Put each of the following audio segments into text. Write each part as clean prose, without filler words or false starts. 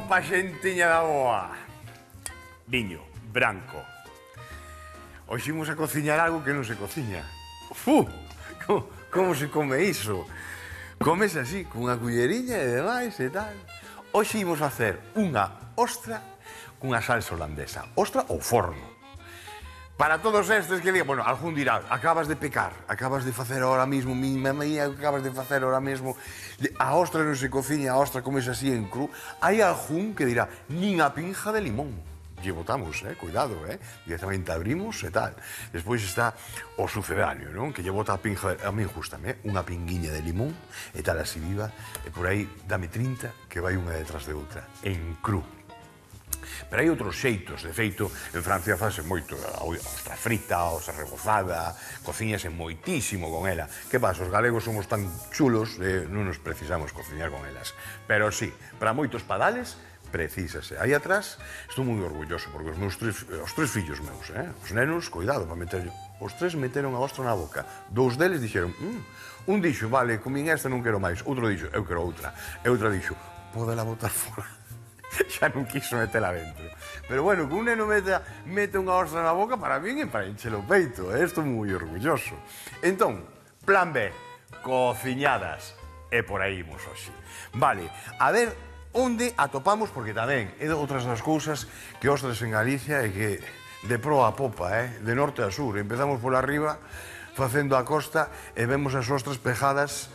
Opa, xentiña da boa. Viño, branco. Hoxe imos a cociñar algo que non se cociña. Fu! Como se come iso? Comes así, cunha culleriña e demais e tal. Hoxe imos facer unha ostra cunha salsa holandesa. Ostra ao forno. Para todos estes que digan, bueno, algún dirá, acabas de pecar, acabas de facer ahora mismo, mía, acabas de facer ahora mismo, a ostra non se cociña, a ostra comes así en cru. Hai algún que dirá, nin a pinja de limón. Lle botamos, cuidado, directamente abrimos e tal. Despois está o sucedáneo, non? Que lle bota a pinja, a mí gustame, unha pinguiña de limón, e tal así viva, e por aí dame 30, que vai unha detrás de outra, en cru. Pero hai outros xeitos, de feito, en Francia fase moito a ostra frita, a ostra rebozada, cociñase moitísimo con ela. Que pasa, os galegos somos tan chulos, non nos precisamos cociñar con elas. Pero sí, para moitos padales, precísase. Aí atrás, estou moi orgulloso, porque os tres fillos meus, os nenos, cuidado, para meterlo. Os tres meteron a ostra na boca. Dous deles dixeron, un dixo, vale, comín esta, non quero máis. Outro dixo, eu quero outra. E outra dixo, podela botar fora. Xa non quiso metela dentro. Pero bueno, que un neno mete unha ostra na boca, para mí é para encher o peito. Estou moi orgulloso. Entón, plan B, cociñadas. E por aí imos hoxe. Vale, a ver onde atopamos, porque tamén é outras das cousas que ostras en Galicia e que de proa a popa, de norte a sur. Empezamos por arriba, facendo a costa, e vemos as ostras pejadas,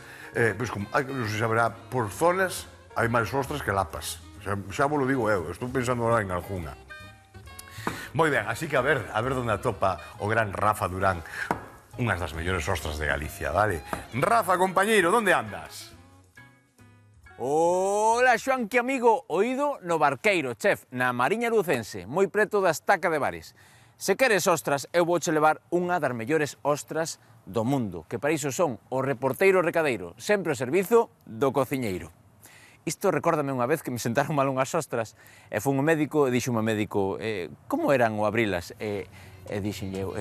pois como, non se saberá, por zonas, hai máis ostras que lapas. Xa vos lo digo eu, estou pensando ahora en algunha. Moi ben, así que a ver onde atopa o gran Rafa Durán unhas das mellores ostras de Galicia, vale? Rafa, compañeiro, onde andas? Ola, Xoanqui, amigo, oído no Barqueiro, chef, na Mariña Lucense, moi preto da Estaca de Bares. Se queres ostras, eu vouche levar unha das mellores ostras do mundo, que para iso son o reporteiro recadeiro, sempre ao servizo do cociñeiro. Isto recórdame unha vez que me sentaron mal unhas ostras e fun ao médico e dixo-me ao médico como eran o abrilas e dixenlle eu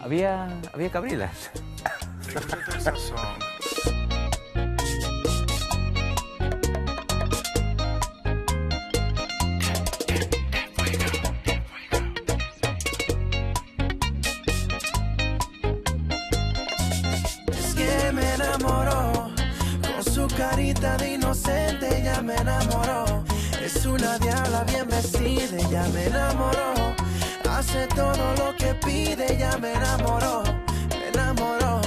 había que abrilas. Es que me enamoró con su carita de inocente, ya me enamoró. Es una diabla bien vestida, ya me enamoró. Hace todo lo que pide, ya me enamoró, me enamoró.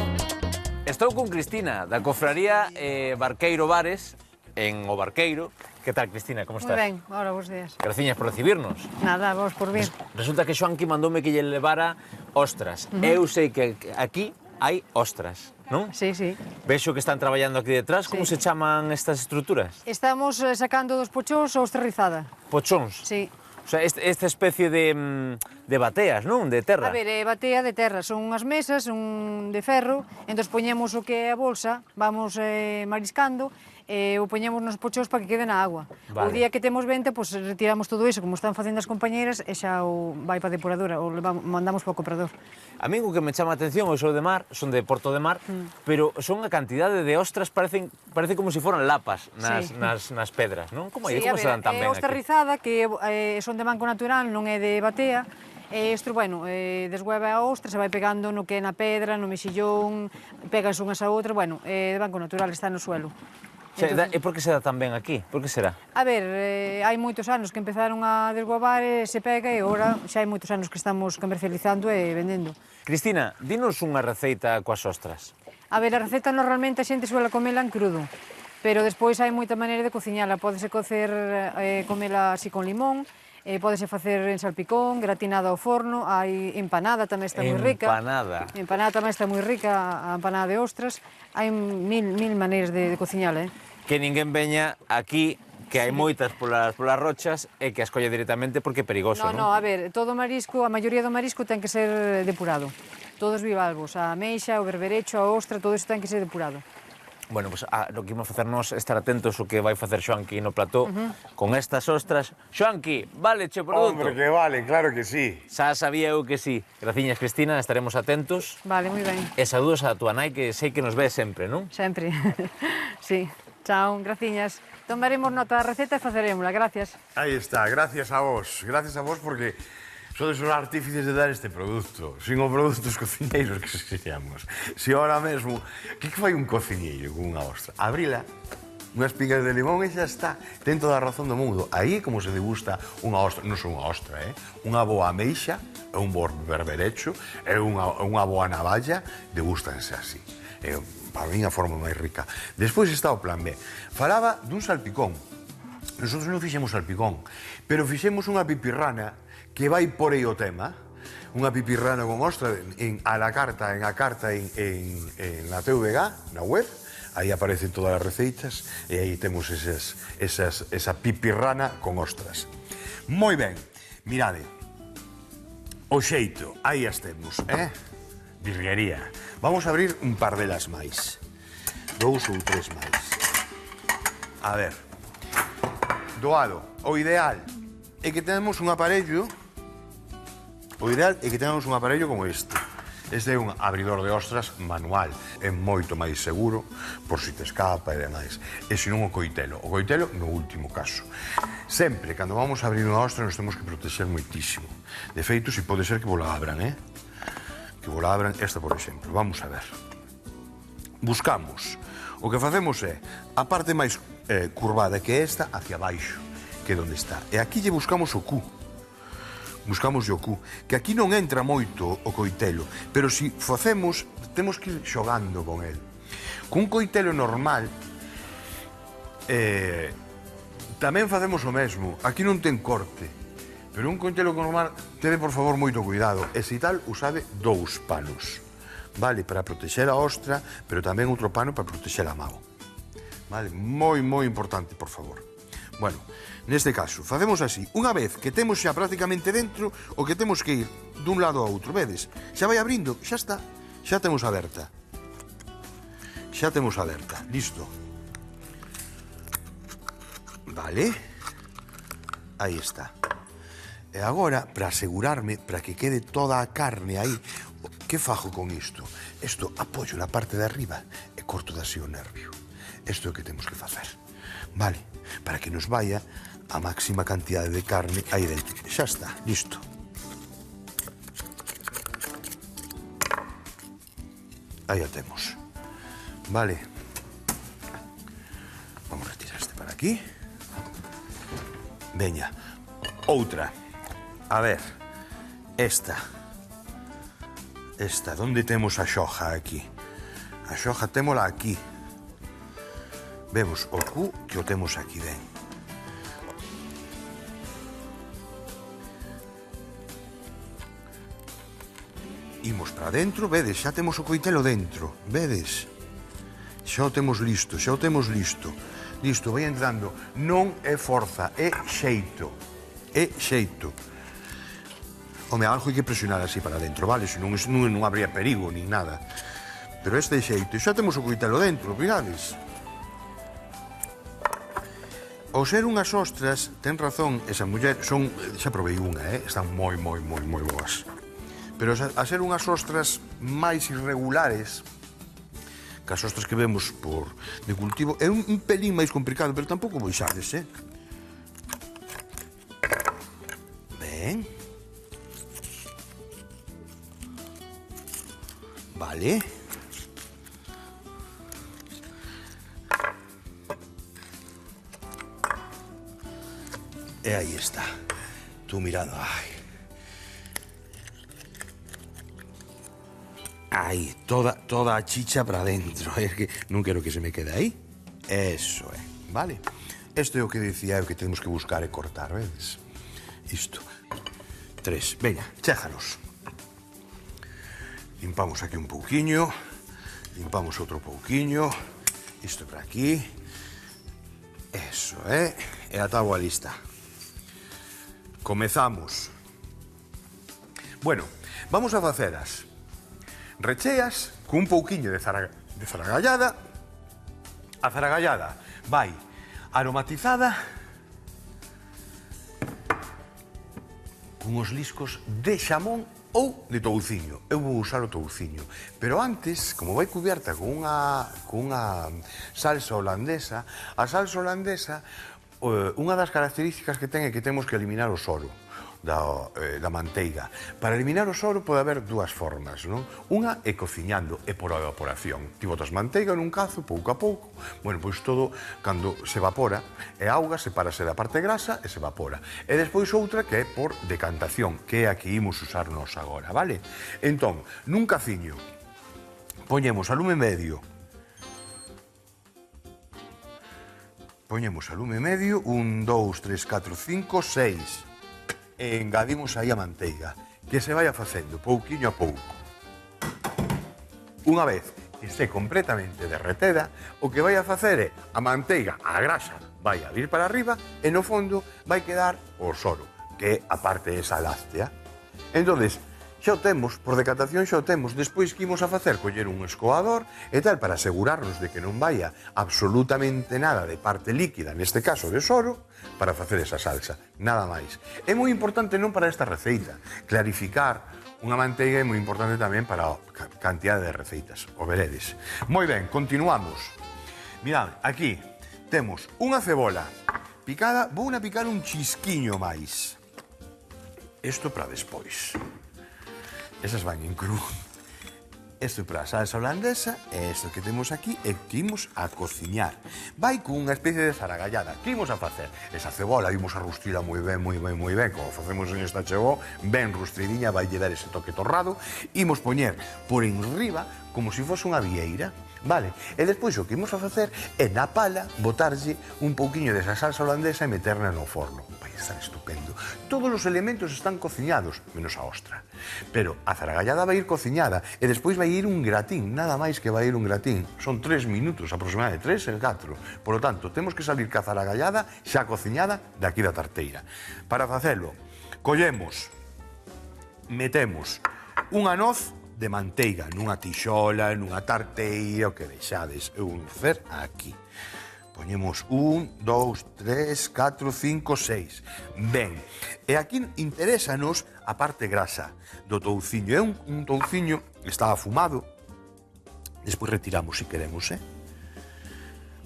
Estou con Cristina, da cofraría Barqueiro Bares, en O Barqueiro. Que tal, Cristina, como estás? Moi ben, ahora vos días. Graciñas por recibirnos. Nada, vos por vir. Resulta que Xoanqui mandoume que lle levara ostras. Eu sei que aquí hai ostras, non? Sí, sí. Vexo que están traballando aquí detrás. Como se chaman estas estruturas? Estamos sacando dos pochós a ostra rizada. Pochóns? Sí. O sea, esta especie de bateas, non? De terra. A ver, batea de terra, son unhas mesas, un de ferro, entón poñemos o que é a bolsa, vamos mariscando, e o poñemos nos pochós para que quede na agua. Vale. O día que temos venta, pois retiramos todo iso, como están facendo as compañeiras, e xa vai para a depuradora, ou mandamos para o comprador. A mí o que me chama a atención, eu sou de mar, son de Porto de Mar, pero son a cantidade de ostras, parece como se foran lapas nas pedras, non? Como Sí, como se dan tan ben é ostra aquí? rizada, que son de banco natural, non é de batea, e isto, bueno, deshueva a ostra, se vai pegando no que é na pedra, no mexillón, pegas unhas a outra, bueno, é de banco natural, está no suelo. E por que se dá tan ben aquí? Por que será? A ver, hai moitos anos que empezaron a desguavar e se pega, e agora xa hai moitos anos que estamos comercializando e vendendo. Cristina, dinos unha receita coas ostras. A ver, a receta normalmente a xente suele comela en crudo, pero despois hai moita maneira de cociñala. Pódese cocer, comela así con limón, pódese facer en salpicón, gratinada ao forno, hai empanada, tamén está moi rica. Empanada. Empanada tamén está moi rica, a empanada de ostras. Hai mil maneiras de cociñala, Que ninguén veña aquí, que hai moitas polas rochas, e que as colle directamente porque é perigoso, non? No, a ver, todo marisco, a maioría do marisco ten que ser depurado. Todos bivalvos, a ameixa, o berberecho, a ostra, todo iso ten que ser depurado. Bueno, pues lo que imos facernos estar atentos o que vai facer Xoanqui no plató con estas ostras. Xoanqui, vale che produto? Hombre, que vale, claro que sí. Xa sabía eu que sí. Graciñas, Cristina, estaremos atentos. Vale, moi ben. E saúdos a tua nai, que sei que nos ve sempre, non? Sempre. Sí. Chao, graciñas. Tomaremos nota da receta e facerémola, gracias. Aí está, gracias a vos porque sodes os artífices de dar este produto. Sin o produto os cociñeiros que seríamos. Se ahora mesmo, que fai un cociñeiro con unha ostra? Abrila, unhas pigas de limón e xa está. Ten toda a razón do mundo. Aí é como se degusta unha ostra, non só unha ostra, unha boa ameixa, un bo berberecho e unha boa navalla, degústanse así. Para mí a forma máis rica. Despois está o plan B. Falaba dun salpicón. Nosotros non fixemos salpicón, pero fixemos unha pipirrana que vai por aí o tema. Unha pipirrana con ostra en la carta en la TVG, na web. Aí aparecen todas as receitas e aí temos esa pipirrana con ostras. Moi ben, mirade. O xeito, aí as temos, virguería. Vamos a abrir un par delas máis. 2 ou 3 máis. A ver. Doado, o ideal é que tenemos un aparello. O ideal é que tenemos un aparello como este. Este é un abridor de ostras manual. É moito máis seguro, por si te escapa e demais. E se non o coitelo. O coitelo no último caso. Sempre, cando vamos a abrir unha ostra, nos temos que protexer moitísimo. De feito, si pode ser que vos la abran, que vos la abran esta, por exemplo. Vamos a ver. Buscamos. O que facemos é a parte máis curvada que esta hacia baixo, que é onde está. E aquí lle buscamos o cu. Buscamos o cu. Que aquí non entra moito o coitelo, pero si facemos, temos que ir xogando con el. Cun coitelo normal, tamén facemos o mesmo. Aquí non ten corte. Pero un coitelo normal, tede por favor moito cuidado. E se tal, usade 2 panos. Vale, para protexer a ostra, pero tamén outro pano para protexer a mao. Vale, moi importante, por favor. Bueno, neste caso, facemos así. Unha vez que temos xa prácticamente dentro, o que temos que ir dun lado a outro, vedes? Xa vai abrindo, xa está. Xa temos aberta. Xa temos aberta, listo. Vale. Aí está. E agora, para asegurarme, para que quede toda a carne aí, que fajo con isto? Isto apoio na parte de arriba e corto así o nervio. Isto é o que temos que facer. Vale, para que nos vaya a máxima cantidade de carne aí dentro. Xa está, listo. Aí a temos. Vale. Vamos a retirar este para aquí. Veña, outra. A ver, esta, onde temos a xoja aquí? A xoja témola aquí. Vemos o cu que o temos aquí ben. Imos para dentro, vedes, xa temos o coitelo dentro, vedes? Xa o temos listo, xa o temos listo. Listo, vai entrando. Non é forza, é xeito. É xeito. Home, algo hai que presionar así para dentro, vale? Senón non habría perigo, nin nada. Pero este xeito, xa temos o coitelo dentro, mirades? Ao ser unhas ostras, ten razón, esa muller, son, xa provei unha, están moi boas. Pero a ser unhas ostras máis irregulares, que as ostras que vemos de cultivo, é un pelín máis complicado, pero tampouco boixades, Ben. Vale. E aí está. Tú mirando. Aí, toda a chicha para dentro. É que non quero que se me quede aí. Eso é, vale? Isto é o que dicía, é o que temos que buscar e cortar, vedes? Isto. 3. Veña, chéjanos. Limpamos aquí un pouquiño, limpamos outro pouquiño, isto para aquí, eso, e a táboa lista. Comezamos. Bueno, vamos a faceras. Recheas con un pouquiño de zaragallada. A zaragallada vai aromatizada con os liscos de xamón ou de touciño. Eu vou usar o touciño. Pero antes, como vai cubierta con unha salsa holandesa, a salsa holandesa, unha das características que ten é que temos que eliminar o soro da manteiga. Para eliminar o soro pode haber dúas formas, non? Unha é cociñando, e por evaporación. Ti botas manteiga nun cazo, pouco a pouco, bueno, pois todo, cando se evapora, e a auga sepárase da parte grasa e se evapora. E despois outra que é por decantación, que é a que imos usar nos agora, vale? Entón, nun caciño, poñemos a lume medio, 1, 2, 3, 4, 5, 6, e engadimos aí a manteiga, que se vaya facendo pouquiño a pouco. Unha vez que este completamente derreteda, o que vai a facer é a manteiga, a grasa, vai a vir para arriba e no fondo vai quedar o soro, que é a parte esa láctea. Entonces, xa o temos, por decantación xa o temos, despois que imos a facer, coller un escoador e tal, para asegurarnos de que non vaya absolutamente nada de parte líquida, neste caso de soro, para facer esa salsa, nada máis. É moi importante non para esta receita, clarificar unha manteiga é moi importante tamén para a cantidad de receitas, o veredes. Moi ben, continuamos. Mirad, aquí temos unha cebola picada, vou a picar un chisquiño máis. Isto para despois. Esas van en cru. Isto para a salsa holandesa e isto que temos aquí é que imos a cociñar. Vai con unha especie de zaragallada. Que imos a facer? Esa cebola imos a rustrila moi ben, como facemos en esta chegó, ben rustridiña, vai lle dar ese toque torrado. Imos poñer por enriba como se fose unha vieira, vale? E despois o que imos a facer é na pala botarlle un pouquiño desa salsa holandesa e meterna no forno. Vai estar estupendo. Todos os elementos están cociñados, menos a ostra. Pero a zaragallada vai ir cociñada e despois vai ir un gratín, nada máis que vai ir un gratín. Son 3 minutos, aproximadamente 3 e 4. Por lo tanto, temos que salir ca zaragallada xa cociñada de aquí da tarteira. Para facelo, collemos, metemos unha noz de manteiga nunha tixola, nunha tarteira, o que deixades. Eu vou facer aquí. Poñemos 1, 2, 3, 4, 5, 6. Ben, e aquí interésanos a parte grasa do touciño. É un touciño que está afumado. Despois retiramos se queremos,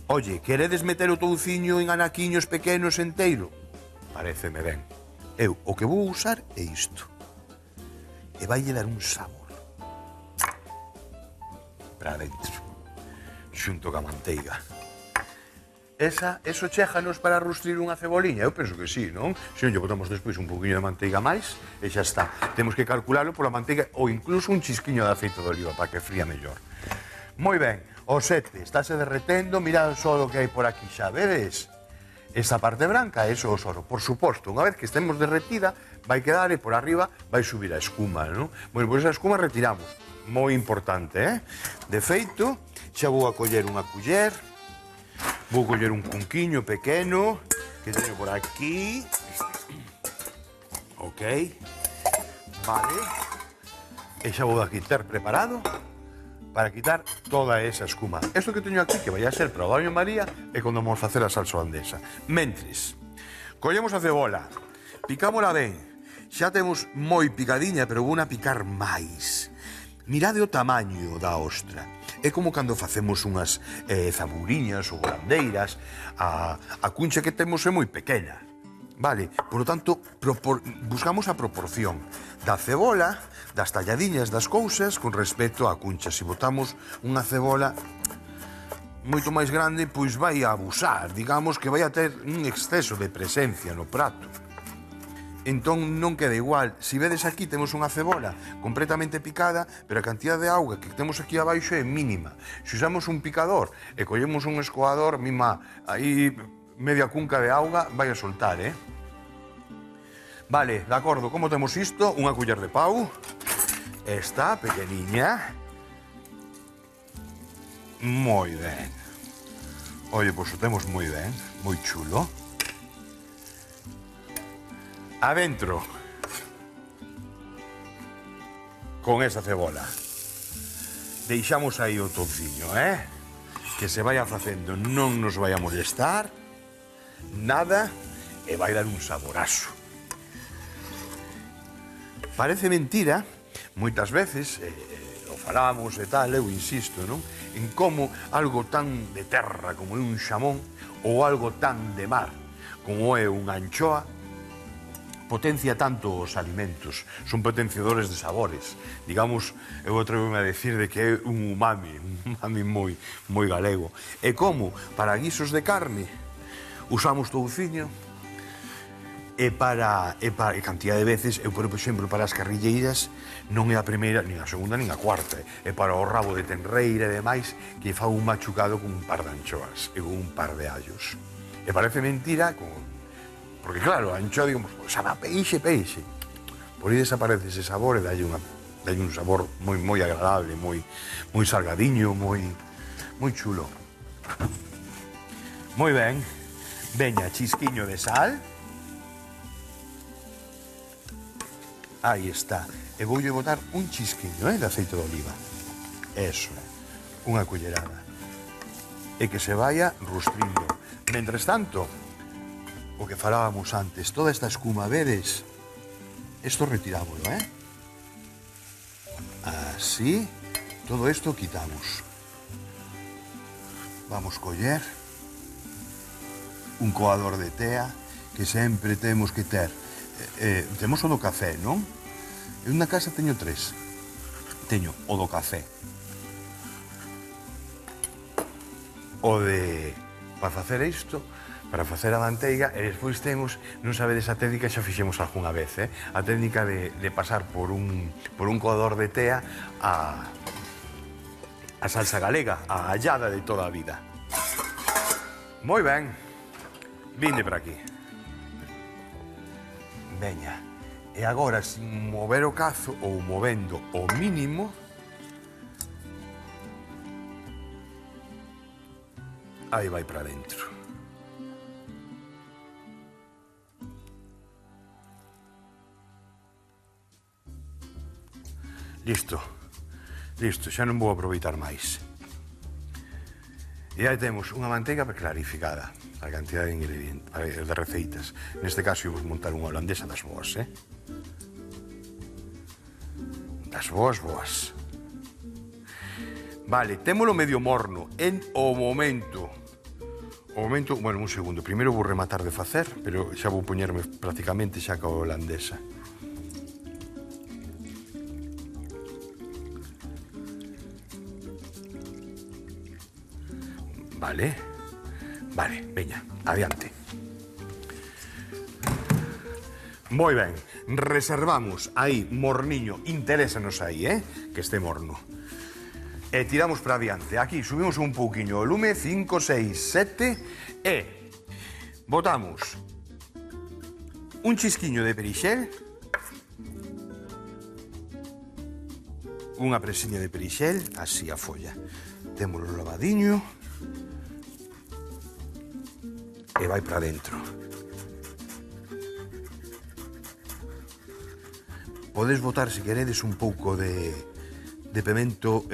Oye, queredes meter o touciño en anaquiños pequenos enteiro? Paréceme ben. Eu o que vou usar é isto. E vai dar un sabor para dentro, xunto ca manteiga. Eso chéjanos para rustrir unha ceboliña? Eu penso que sí, non? Se non lle botamos despois un poquinho de manteiga máis e xa está. Temos que calcularlo pola manteiga ou incluso un chisquiño de aceite de oliva para que fría mellor. Moi ben, o sete estáse derretendo, mirad só o que hai por aquí, xa vedes? Esta parte branca é o soro. Por suposto, unha vez que estemos derretida, vai quedar e por arriba vai subir a espuma, non? Bueno, pois a espuma retiramos. Moi importante, De feito, xa vou a coller unha culler, vou coller un cunquiño pequeno, que teño por aquí. Ok. Vale. E xa vou aquí ter preparado para quitar toda esa escuma. Isto que teño aquí, que vai a ser para o baño María, é cando vamos facer a salsa holandesa. Mentres, collemos a cebola, picámola ben, xa temos moi picadiña, pero vou a picar máis. Mirade o tamaño da ostra. É como cando facemos unhas zaburiñas ou holandeiras. A cuncha que temos é moi pequena. Vale? Por lo tanto, buscamos a proporción da cebola, das talladiñas das cousas con respecto á cuncha. Se botamos unha cebola moito máis grande, pois vai a abusar. Digamos que vai a ter un exceso de presencia no prato. Entón non queda igual. Se vedes aquí temos unha cebola completamente picada, pero a cantidad de auga que temos aquí abaixo é mínima. Se usamos un picador e collemos un escoador, mima, aí media cunca de auga vai a soltar, Vale, de acordo, como temos isto? Unha culler de pau. Esta, pequeniña. Moi ben. Oye, pois o temos moi ben, moi chulo. Adentro, con esa cebola, deixamos aí o touciño, que se vaya facendo, non nos vai a molestar nada e vai dar un saborazo. Parece mentira, moitas veces, o falamos e tal, eu insisto, non? En como algo tan de terra como é un xamón ou algo tan de mar como é unha anchoa potencia tanto os alimentos, son potenciadores de sabores. Digamos, eu atrevo-me a decir de que é un umami moi galego. E como, para guisos de carne, usamos touciño, e cantidad de veces, eu, por exemplo, para as carrilleiras, non é a primeira, nin a segunda, nin a cuarta. É para o rabo de tenreira e demais, que fa un machucado con un par de anchoas e con un par de allos. E parece mentira, porque claro, a anchoa, digamos, sabe a peixe. Por aí desaparece ese sabor e dalle un sabor moi agradable, moi salgadiño, moi chulo. Moi ben. Veña, chisquiño de sal. Aí está. E voulle botar un chisquiño, de aceite de oliva. Eso é. Unha cullerada. E que se vaya rustrindo. Mentres tanto, o que falábamos antes, toda esta escuma, vedes? Esto retirámoslo, Así, todo esto quitamos. Vamos coller un coador de tea que sempre temos que ter. Temos o do café, non? En unha casa teño 3. Teño o do café, o de para facer isto, para facer a manteiga, e despois temos, non sabedes a técnica, xa fixemos algunha vez, a técnica de pasar por un coador de tea a salsa galega, a hallada de toda a vida. Moi ben, vinde para aquí. Veña, e agora, sin mover o cazo ou movendo o mínimo, aí vai para dentro. Listo, xa non vou aproveitar máis. E aí temos unha manteiga clarificada, a cantidad de ingredientes, de receitas. Neste caso, vamos montar unha holandesa das boas, Das boas. Vale, témolo medio morno, en o momento, bueno, un segundo, primeiro vou rematar de facer, pero xa vou poñerme prácticamente xa ca holandesa. Vale, veña, adiante. Moi ben, reservamos aí morniño, interésanos aí, que este morno. E tiramos para adiante. Aquí subimos un pouquiño o lume, 5, 6, 7, e botamos un chisquiño de perixel, unha presiña de perixel, así a folla. Témolo lavadiño, e vai para dentro. Podes botar, se queredes, un pouco de pemento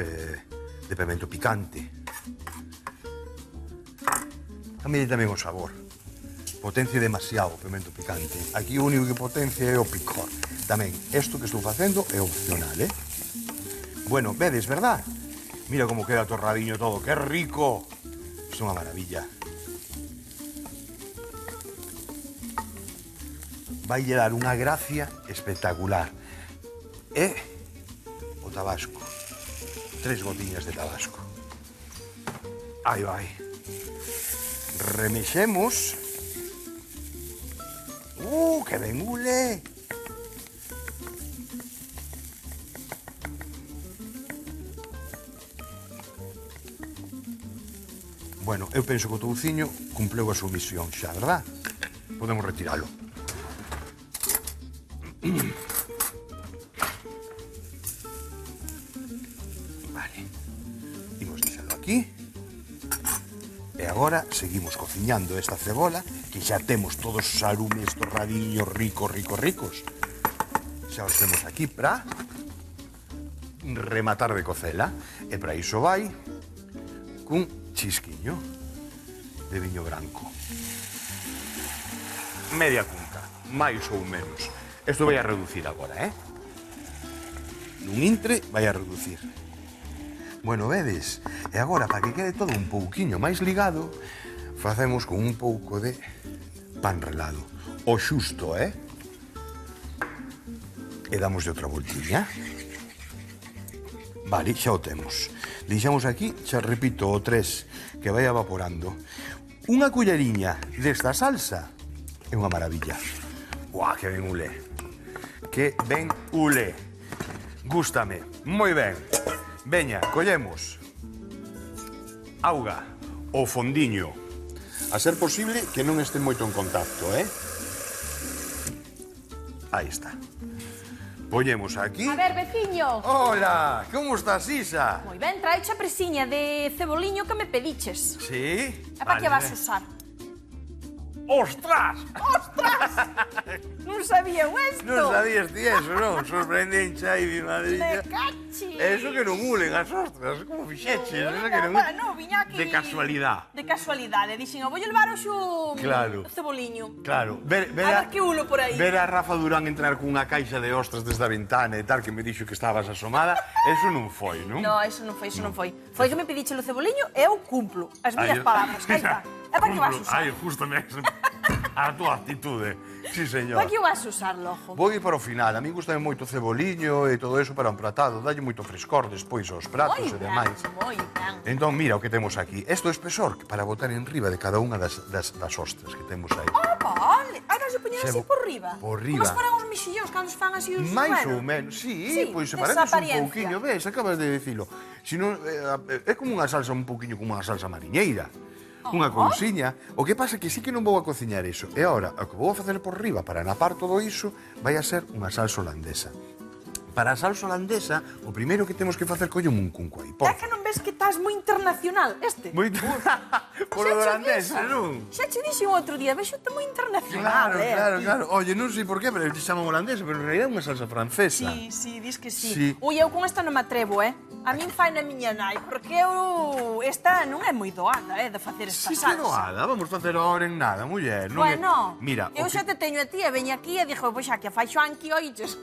picante. Tamén o sabor. Potencia demasiado o pemento picante. Aquí o único que potencia é o picor. Tamén, isto que estou facendo é opcional, Bueno, vedes, verdad? Mira como queda torradiño todo, que rico! Isto é unha maravilla. Vai dar unha gracia espectacular. E o tabasco. 3 gotiñas de tabasco. Aí vai. Remexemos. Que ben ule! Bueno, eu penso que o touciño cumpleu a súa misión xa, verdad? Podemos retiralo. Vale. Imos deixalo aquí. E agora seguimos cociñando esta cebola, que xa temos todos os alumes torradiños ricos. Xa os temos aquí para rematar de cocela. E para iso vai cun chisquiño de viño branco. Media cunca, máis ou menos. Isto vai a reducir agora, dun intre vai a reducir. Bueno, vedes? E agora, para que quede todo un pouquiño máis ligado, facemos con un pouco de pan relado. O xusto, E damos de outra voltiña. Vale, xa o temos. Deixamos aquí, xa repito, o 3, que vai evaporando. Unha culleriña desta salsa é unha maravilla. Uah, que ben ulé. Que ben ulé. Gústame. Moi ben. Veña, collemos auga ou fondiño. A ser posible que non este moito en contacto, Aí está. Poñemos aquí. A ver, veciño. Hola, como estás, Isa? Moi ben, traeche a presiña de ceboliño que me pediches. Sí? E para que vas a usar? Ostras! Non sabía isto. Non sabías ti eso, non? Sorprendenche aí, mi madriña. Me cachi. Eso que non ulen as ostras, como fixeches? Eso que non... Bueno, viña aquí... De casualidade. De casualidade. Dixen, vou levar o xo... Claro. Ceboliño. Claro. Ver A ver que ulo por aí. Ver a Rafa Durán entrar cunha caixa de ostras desde a ventana e tal, que me dixo que estabas asomada, eso non foi, non? No, eso non foi, eso non foi. Foi que me pediche o ceboliño e eu cumplo as miñas Ai, palabras. Aí está. E para que vas a usar? Ai, justamente. A tua actitude. Sí, señor. Para que vas a usar, lojo? Vou ir para o final. A mí gustame moito o ceboliño e todo eso para un pratado. Dalle moito frescor despois aos pratos e demais. Moi ben. Entón, mira o que temos aquí. Isto é espesor para botar en riba de cada unha das ostras que temos aí. Ah, vale. Ai, vas a poñer así por riba. Por riba. Como se foran os mexillóns cando os fan así os Mais ou bueno. menos, sí, Sí, pois se esa parece un apariencia. pouquiño, ves, acabas de dicilo. Sino, é como unha salsa un pouquiño como unha salsa mariñeira. Unha cousiña. O que pasa é que sí que non vou a cociñar iso. E agora, o que vou a facer por riba para napar todo iso vai a ser unha salsa holandesa. Para a salsa holandesa, o primeiro que temos que facer colle un cunco aí. É que non ves que estás moi internacional, este? Moito... Por o holandesa, non? Xa che dixen outro día, vexo-te moi internacional, Claro. Oye, non sei por qué, pero te chaman holandesa, pero en realidad é unha salsa francesa. Sí, dis que sí. Sí. Ui, eu con esta non me atrevo, A min fai na miña nai, porque eu... Esta non é moi doada, de facer esta Sí, salsa. que doada, vamos facer ahora en nada, muller. Non é- Bueno, Mira, eu xa te teño a ti e veño aquí e dixo, pois xa que a fai Xoanqui, oiches,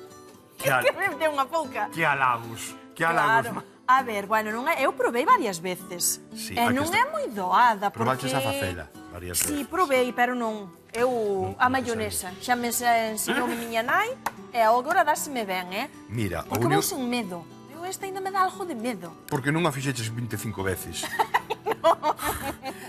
Que al- que me deu unha pouca. Que halagos, que halagos. Claro. A ver, bueno, non é... Eu provei varias veces. Sí, e aquí non está. é moi doada, porque... Probaches a facela varias Sí, veces. provei, pero non. Eu, a mayonesa, xa me ensinou miña nai, e agora dáseme ben, Mira, o Porque único... vou sen medo. Eu esta ainda me dá algo de medo. Porque non a fixeches 25 veces.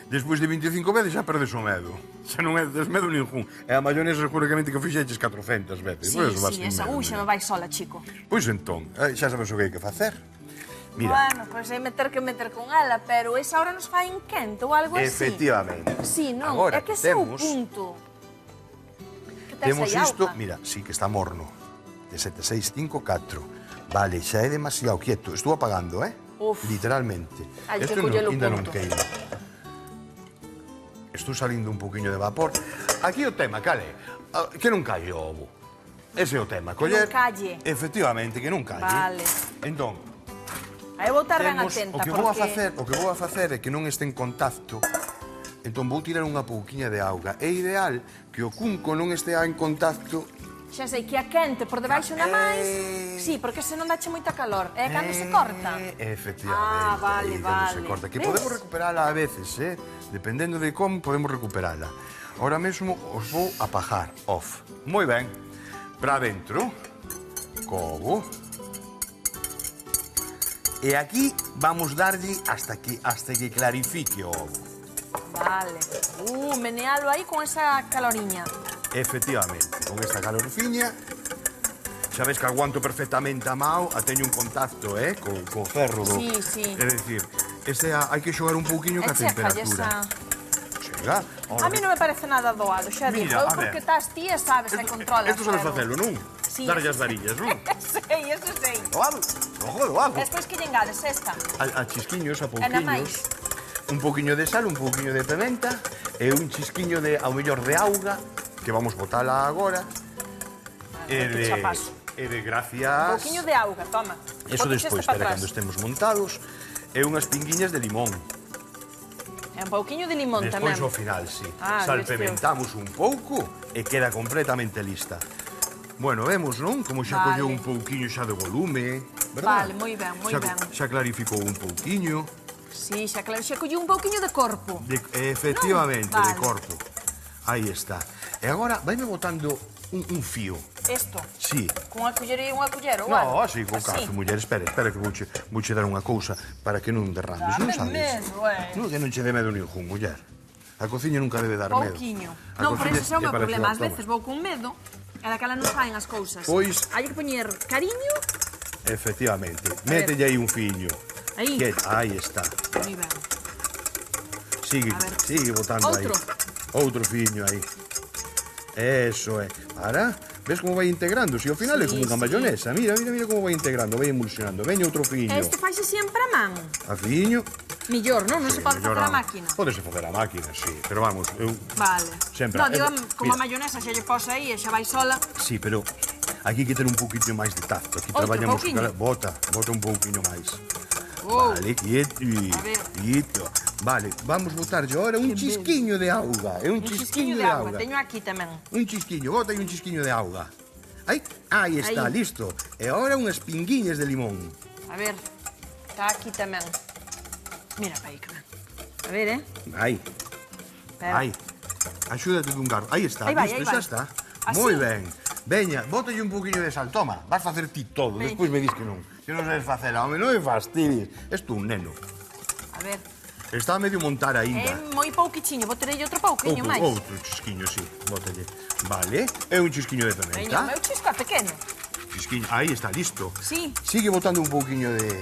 Despois de 25 veces xa perdes o medo. Xa non é des medo ningún. E a mayonesa seguramente que fixeches 400 veces. Sí, Pois vas sí, sin esa. medo, Xa mira. me vai sola, chico. Pois entón, xa sabes o que hai que facer. Mira, Bueno, pois hai meter con ela, pero esa hora nos fai en quente ou algo así. efectivamente. Sí, non, Agora é que ese é o temos- punto. Que tes Temos aí isto, auga. mira, sí que está morno. De 7654. Vale, xa é demasiado quieto. Estou apagando, Uf. Literalmente. Hai que Isto collelo ainda non punto. queima. Estou salindo un poquinho de vapor. Aquí o tema, cale? Que non calle o ovo. Ese é o tema. Coller... non calle. Efectivamente, que non calle. Vale. Entón, Aí vou estar ben temos, atenta, o que porque... vou a facer é que non este en contacto. Entón vou tirar unha pouquiña de auga. É ideal que o cunco non estea en contacto. Xa sei que a quente por debaixo na máis. Sí, porque se non dache moita calor. É cando se corta. Efectivamente. Ah, vale, aí cando se vale. corta. Que ¿Ves? podemos recuperala a veces, dependendo de como podemos recuperala. Ahora mesmo os vou apagar off. Moi ben. Para dentro. Cobo. E aquí vamos darlle hasta que clarifique o ovo. Vale. Menealo aí con esa caloriña. Efectivamente, con esta calorfiña. Xa ves que aguanto perfectamente a mao, a teño un contacto, co ferro do... Sí, sí. É dicir, hai que xogar un pouquiño ca temperatura. esa... Chega. A mí non me parece nada doado, xa digo. Mira, Eu a ver. porque estás ti e sabes e controlas. Esto sabes facelo, non? Sí, Darlle as eso varillas, non? sei, eso sei. Doado, ojo, doado. Despois que lle engades esta. A chisquiños, a E na pouquiños. máis. Un pouquiño de sal, un pouquiño de pimenta e un chisquiño de, ao mellor, de auga, que vamos botala agora. que xa paso. E de Un gracias... pouquiño de auga, toma. Eso Botes despois, este pa espera, atrás. cando estemos montados, e unhas pinguiñas de limón. E un pouquiño de limón Despois tamén. ao final, sí. Ah, Salpementamos un pouco e queda completamente lista. Bueno, vemos, non? Como xa Vale. colleu un pouquiño xa de volume, Vale, moi ben, moi ben. Xa clarificou un pouquiño. Sí, xa claro, xa colleu un pouquiño de corpo. Efectivamente, No, de vale. corpo. Aí está. E agora, vaime botando un fío. Isto, Sí. cunha culler e unha culler, ou No, algo? así, con cazo, muller. Espera que vouche dar unha cousa para que non derrames, non Dame sabes? medo, Non, que non che dé medo ningún, muller. A cociña nunca debe dar medo. Pouquiño. A Non, por cociña ese é o meu para problema. Ás axudar, veces vou con medo e daquela non saen as cousas. Pois- Hai que poñer cariño. Efectivamente. Mételle aí un fiño. Aí. Aí está. Moi ben. Sigue, A ver. sigue botando Outro. aí. Outro fiño aí. Eso é. Para. Ves como vai integrando? Si ao final é Sí, como unha sí. mayonesa. Mira como vai integrando, vai emulsionando. Veña outro fiño. Este faise sempre a man. A fiño. Millor, non? Non se pode facer a melloramos. máquina. Pódese facer a máquina, sí. Pero vamos, eu... Vale. Sempre. Non, digo, como a Mira. mayonesa xa lle pos aí e xa vai sola. Sí, pero aquí hai que ter un pouquinho máis de tacto. Aquí Outro traballamos... pouquiño? Bota un pouquiño máis. Oh. Vale, quieto. A ver. Quieto. Vale, vamos botarlle agora un chisquiño de auga. É un Un chisquiño de auga. Teño aquí tamén. Un chisquiño, bota aí un chisquiño de auga. Aí está, Aí. listo. E agora unhas pinguiñas de limón. A ver, está aquí tamén. Mira pa aí que ven. A ver, Aí, Espera. aí. Axúdate dun garro. Aí está, Aí vai, listo, aí vai. xa está. Así? Moi ben. Veña, bótalle un poquinho de sal. Toma, vas facer ti todo. Veña. Despois me dis que non. Que non sabes facela. Home, non me fastidies. Es tú un neno. A ver. Está a medio montar É aínda. moi pouquichiño, botarei outro pouquiño máis. Outro chisquiño, sí. Bótalle. Vale. E un chisquiño de Veña, pimenta. o meu chisco é pequeno. Chisquiño. Aí está, listo. Sí. Sigue botando un pouquiño de...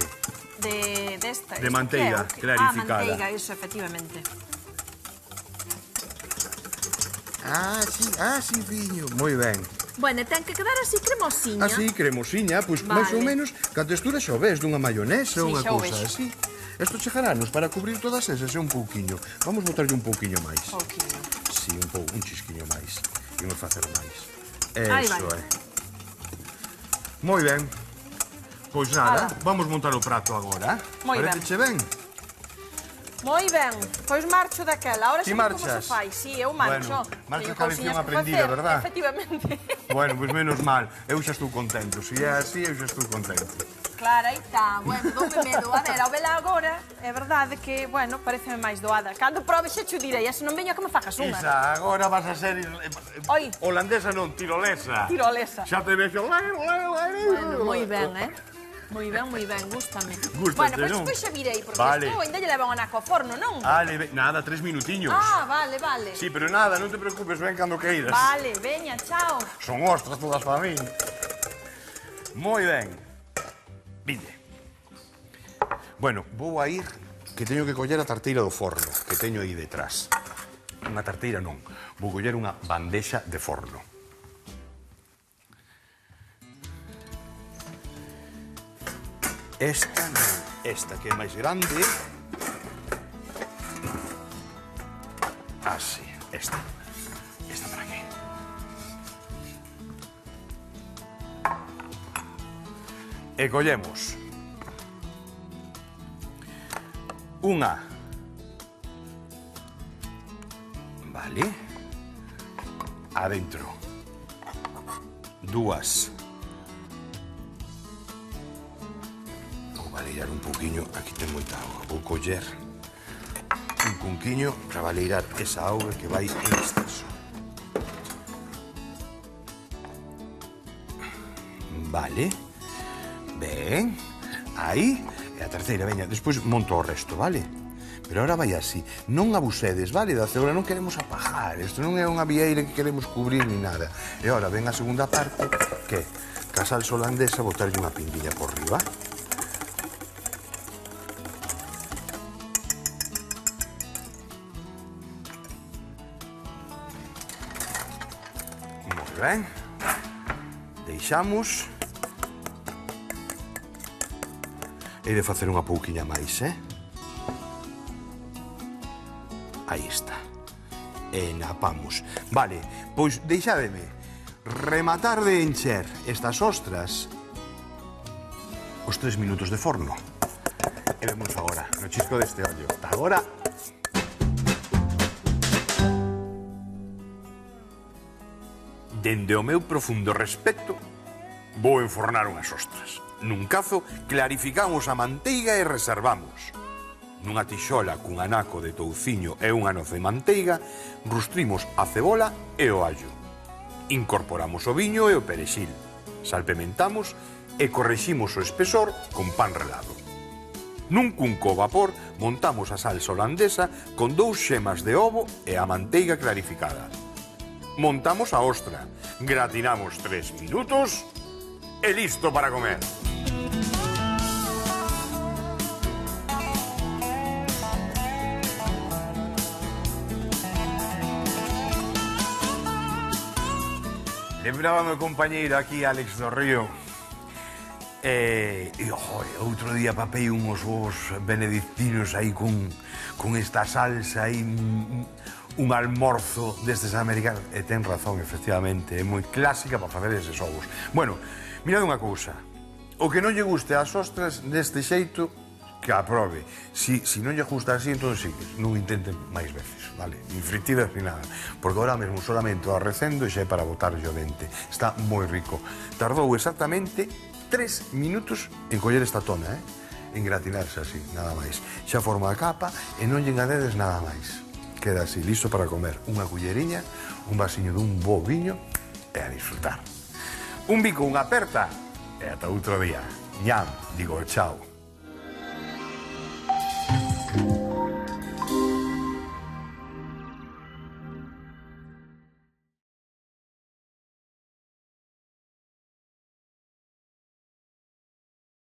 Desta. De isto manteiga que é? clarificada. Ah, manteiga, iso, efectivamente. sí, fiño. Moi ben. Bueno, ten que quedar así cremosiña. Así, cremosiña, pois Vale. máis ou menos, ca textura xa o ves dunha mayonesa ou Sí, unha xa o cousa vexo. así. Isto chegarános para cubrir todas esas e un pouquiño. Vamos botarlle un pouquiño máis. Pouquiño. Sí, un chisquiño máis. Imos facer máis. Aí Eso vai. é. Moi ben. Pois nada, Ala. vamos montar o prato agora. Moi ben. Paréceche ben? Moi ben, pois marcho daquela. Ahora Ti xa vi como marchas? se fai. Sí, eu marcho. Bueno, marchas Teño ca lección cousiñas que aprendida, facer, verdad? Efectivamente. Bueno, pois menos mal. Eu xa estou contento. Se é así, eu xa estou contento. Claro, aí está. Bueno, doume medo. A ver, ao vela agora, é verdade que, bueno, pareceme máis doada. Cando probe xa te direi, e se non veño que me facas unha. Isa, agora vas a ser Oi. holandesa non, tirolesa. Tirolesa. Xa te vexo. Bueno, moi ben, Moi ben, gústame. Gústate, Bueno, pois non? despois xa virei, porque Vale. isto ainda lle leva un anaco ao forno, non? Nada, 3 minutiños. Ah, vale. Sí, pero nada, non te preocupes, ven cando queiras. Vale, veña, chao. Son ostras todas para min. Moi ben. Vinde. Bueno, vou a ir que teño que coller a tarteira do forno que teño aí detrás. Unha tarteira non, vou coller unha bandexa de forno. Esta non, esta que é máis grande. Así, esta. Esta para aquí. E collemos unha, vale, adentro, dúas, vou valeirar un pouquiño, aquí ten moita auga, vou coller un cunquiño para valeirar esa auga que vai en exceso. Vale, ben, aí. E a terceira, veña, despois monto o resto, vale? Pero ahora vai así, non abusedes, vale? Da cebola non queremos apagar, isto non é unha vieira que queremos cubrir ni nada. E ahora ven a segunda parte, que ca salsa holandesa botarlle unha pinguilla por riba. Moi ben. Deixamos. Hei de facer unha pouquiña máis, Aí está. E napamos. Vale, pois deixádeme rematar de encher estas ostras os 3 minutos de forno. E vemos agora, no chisco deste ollo. Ata agora. Dende o meu profundo respecto, vou enfornar unhas ostras. Nun cazo, clarificamos a manteiga e reservamos. Nunha tixola cun anaco de touciño e unha noz de manteiga, rustrimos a cebola e o allo. Incorporamos o viño e o perexil, salpementamos e correximos o espesor con pan relado. Nun cunco ao vapor, montamos a salsa holandesa con 2 xemas de ovo e a manteiga clarificada. Montamos a ostra, gratinamos 3 minutos e listo para comer. Lembraba meu compañeiro aquí, Alex do Río, outro día papei uns ovos benedictinos aí con esta salsa aí, un almorzo destes americanos. E ten razón, efectivamente, é moi clásica para facer eses ovos. Bueno, mirad unha cousa, o que non lle guste as ostras neste xeito, que aprobe. Si non lle gusta así, entón sí, non intenten máis veces, vale? Ni fritidas ni nada. Porque ahora mesmo solamente o arrecendo xa é para botar o dente. Está moi rico. Tardou exactamente 3 minutos en coller esta tona, en gratinarse así, nada máis. Xa forma a capa e non lle engadedes nada máis. Queda así, listo para comer. Unha culleriña, un vasiño dun bo viño e a disfrutar. Un bico, unha aperta e ata outro día. Ñam, digo chao.